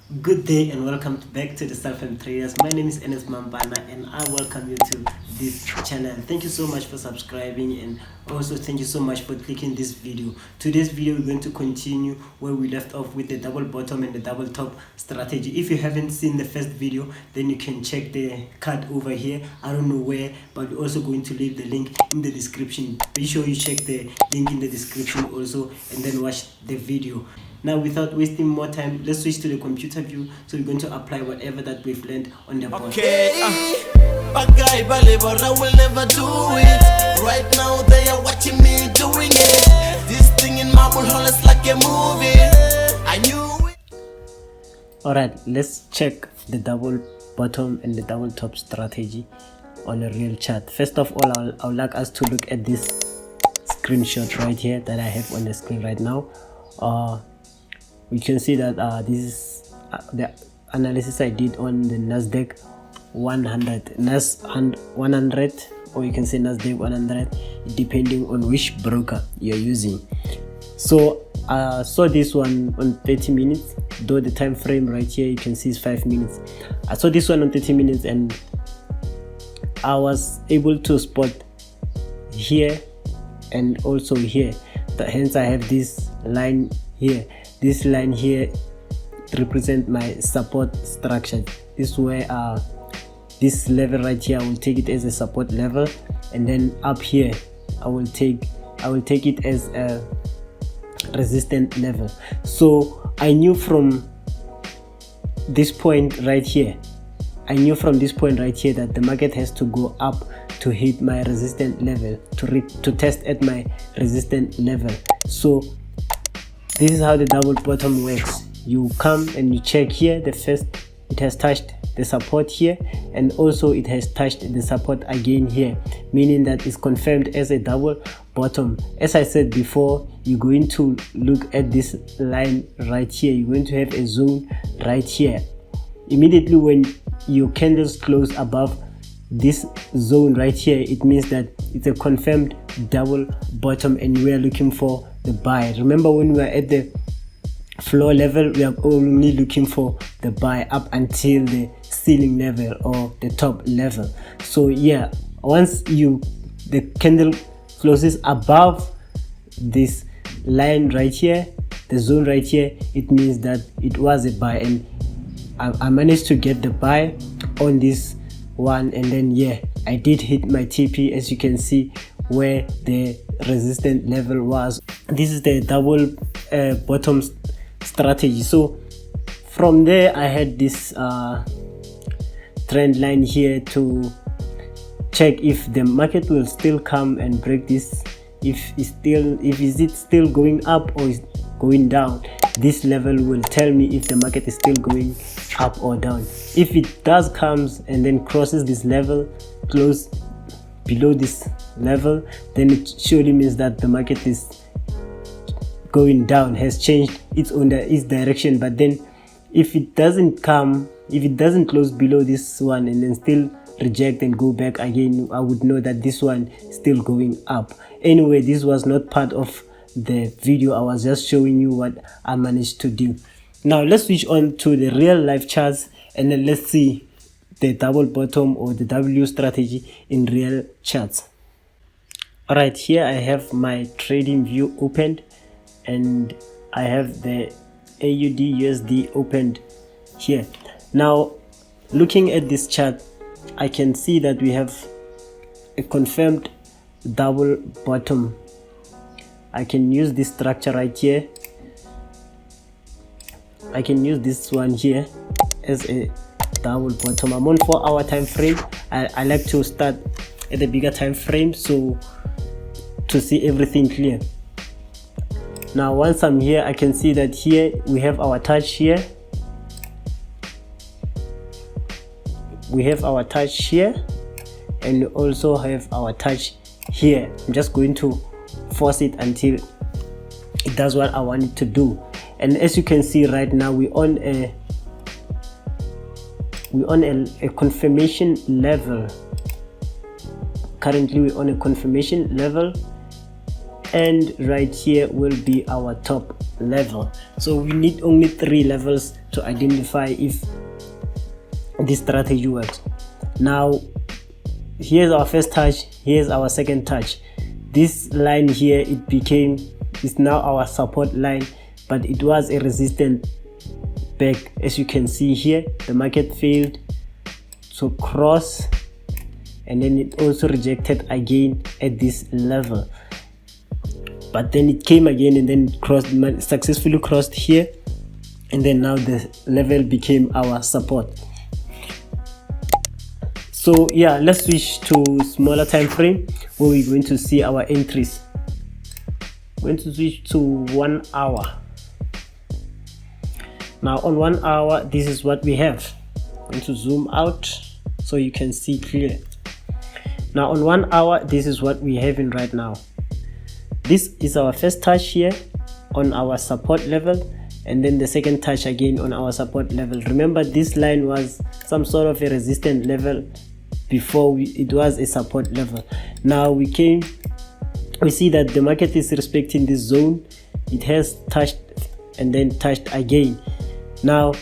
Good day and welcome back to the Self-Help Traders. My name is Ernest Mampana and I welcome you to this channel. Thank you so much for subscribing and also thank you so much for clicking this video. Today's video we're going to continue where we left off with the double bottom and the double top strategy. If you haven't seen the first video, then you can check the card over here. I don't know where, but we're also going to leave the link in the description. Be sure you check the link in the description also and then watch the video. Now, without wasting more time, let's switch to the computer view. So we're going to apply whatever that we've learned on the board. Okay, bad guy, I will never do it. Right now they are watching me doing it. This thing in marble hall is like a movie. I knew it. Alright, let's check the double bottom and the double top strategy on a real chart. First of all, I would like us to look at this screenshot right here that I have on the screen right now. We can see that this is the analysis I did on the Nasdaq 100, or you can say Nasdaq 100, depending on which broker you're using. So I saw this one on 30 minutes, though the time frame right here you can see is 5 minutes. I saw this one on 30 minutes and I was able to spot here and also here. Hence I have this line here. This line here represent my support structure. This is where this level right here, I will take it as a support level, and then up here I will take it as a resistance level. So I knew from this point right here, that the market has to go up to hit my resistance level, to test at my resistance level. So this is how the double bottom works. You come and you check here, it has touched the support here, and also it has touched the support again here, meaning that it's confirmed as a double bottom. As I said before, you're going to look at this line right here. You're going to have a zone right here. Immediately when your candles close above this zone right here, it means that it's a confirmed double bottom and we are looking for the buy. Remember, when we are at the floor level, we are only looking for the buy up until the ceiling level or the top level. So yeah, once the candle closes above this line right here, the zone right here, it means that it was a buy, and I managed to get the buy on this one, and then yeah, I did hit my TP, as you can see where the resistance level was. This is the double bottom strategy. So from there I had this trend line here to check if the market will still come and break this, if it still going up or is going down. This level will tell me if the market is still going up or down. If it does comes and then crosses this level, close below this level, then it surely means that the market is going down, has changed its direction. But then if it doesn't close below this one and then still reject and go back again, I would know that this one is still going up. Anyway, this was not part of the video. I was just showing you what I managed to do. Now let's switch on to the real life charts and then let's see the double bottom or the W strategy in real charts. Alright, here I have my trading view opened and I have the AUD USD opened here. Now looking at this chart, I can see that we have a confirmed double bottom. I can use this structure right here. I can use this one here as a double bottom. I'm on 4-hour time frame. I like to start at the bigger time frame so to see everything clear. Now once I'm here, I can see that here we have our touch here. We have our touch here and we also have our touch here. I'm just going to force it until it does what I want it to do. And as you can see right now, we're on a confirmation level. Currently we're on a confirmation level, and right here will be our top level. So we need only 3 levels to identify if this strategy works. Now here's our first touch, here's our second touch. This line here, is now our support line, but it was a resistance back. As you can see here, the market failed to cross, and then it also rejected again at this level, but then it came again and then crossed, successfully crossed here, and then now the level became our support. So yeah, let's switch to smaller time frame where we're going to see our entries. We're going to switch to 1 hour. Now on 1 hour, this is what we have. I'm going to zoom out so you can see clear. Now on 1 hour, this is what we're having right now. This is our first touch here on our support level, and then the second touch again on our support level. Remember, this line was some sort of a resistance level before it was a support level. Now we see that the market is respecting this zone. It has touched and then touched again. Now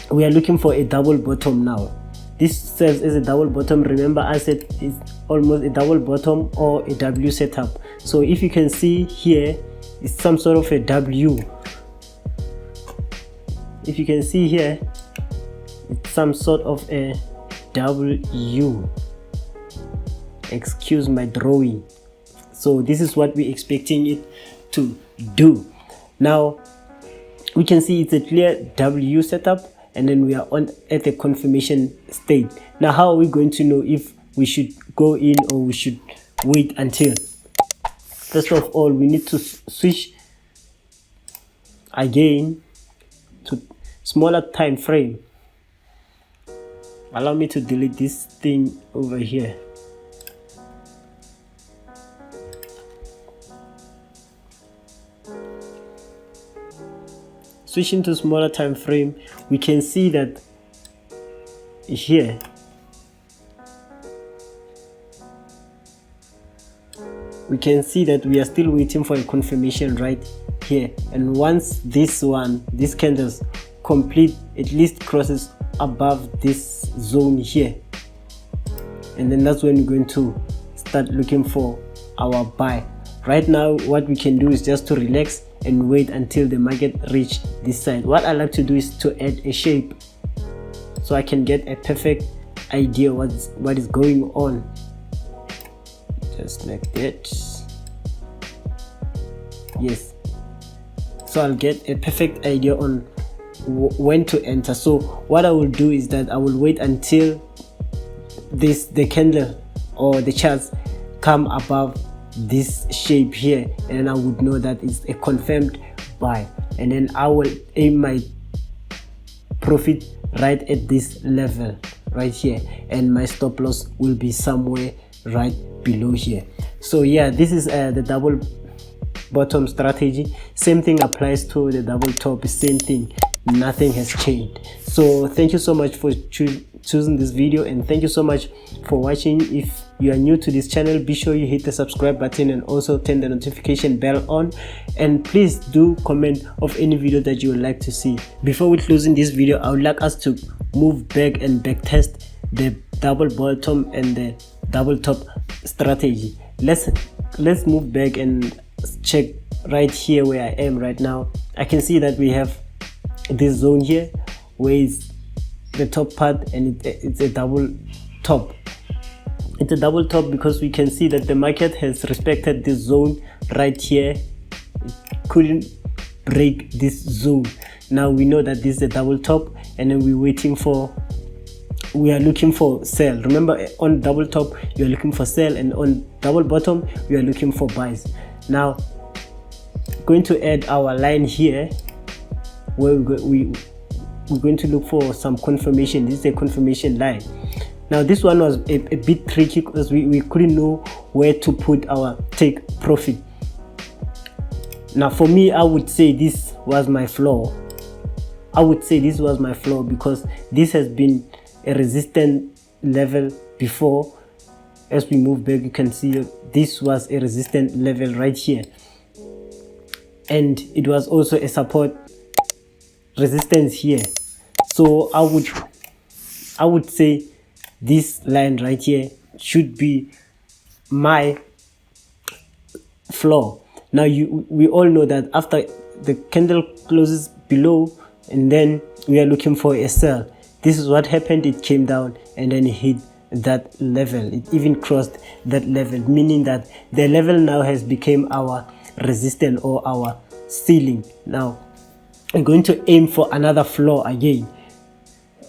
we are looking for a double bottom. Now this serves as a double bottom. Remember, I said it's almost a double bottom or a W setup. So if you can see here, it's some sort of a W. If you can see here, it's some sort of a W. Excuse my drawing. So this is what we're expecting it to do. Now we can see it's a clear W setup, and then we are at the confirmation state. Now how are we going to know if we should go in or we should wait until? First of all, we need to switch again to smaller time frame. Allow me to delete this thing over here. Switching to smaller time frame, we can see that here we can see that we are still waiting for a confirmation right here, and once this candles complete, at least crosses above this zone here, and then that's when we're going to start looking for our buy. Right now what we can do is just to relax and wait until the market reach this side. What I like to do is to add a shape so I can get a perfect idea what is going on, just like that. Yes, so I'll get a perfect idea on when to enter. So what I will do is that I will wait until the candle or the charts come above this shape here, and then I would know that it's a confirmed buy, and then I will aim my profit right at this level right here, and my stop loss will be somewhere right below here. So yeah, this is the double bottom strategy. Same thing applies to the double top, same thing, nothing has changed. So thank you so much for choosing this video, and thank you so much for watching. If you are new to this channel, be sure you hit the subscribe button and also turn the notification bell on, and please do comment of any video that you would like to see. Before we closing this video, I would like us to move back and back test the double bottom and the double top strategy. Let's move back and check right here where I am right now. I can see that we have this zone here where is the top part, and it's a double top. It's a double top because we can see that the market has respected this zone right here. It couldn't break this zone. Now we know that this is a double top, and then we are looking for sell. Remember, on double top you are looking for sell, and on double bottom we are looking for buys. Now going to add our line here where we're going to look for some confirmation. This is a confirmation line. Now this one was a bit tricky because we couldn't know where to put our take profit. Now for me, I would say this was my floor. Because this has been a resistance level before. As we move back, you can see this was a resistance level right here, and it was also a support resistance here. So I would say this line right here should be my floor. Now we all know that after the candle closes below and then we are looking for a sell. This is what happened. It came down and then it hit that level. It even crossed that level, meaning that the level now has become our resistance or our ceiling. Now I'm going to aim for another floor again.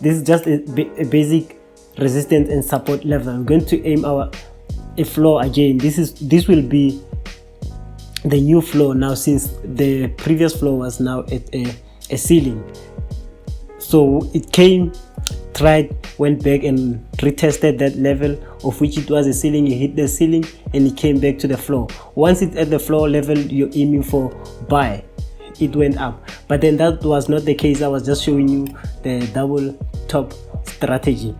This is just a basic resistance and support level. I'm going to aim a floor again. This will be the new floor now, since the previous floor was now at a ceiling. So it came, tried, went back and retested that level of which it was a ceiling. You hit the ceiling and it came back to the floor. Once it's at the floor level, you're aiming for buy. It went up, but then that was not the case. I was just showing you the double top strategy.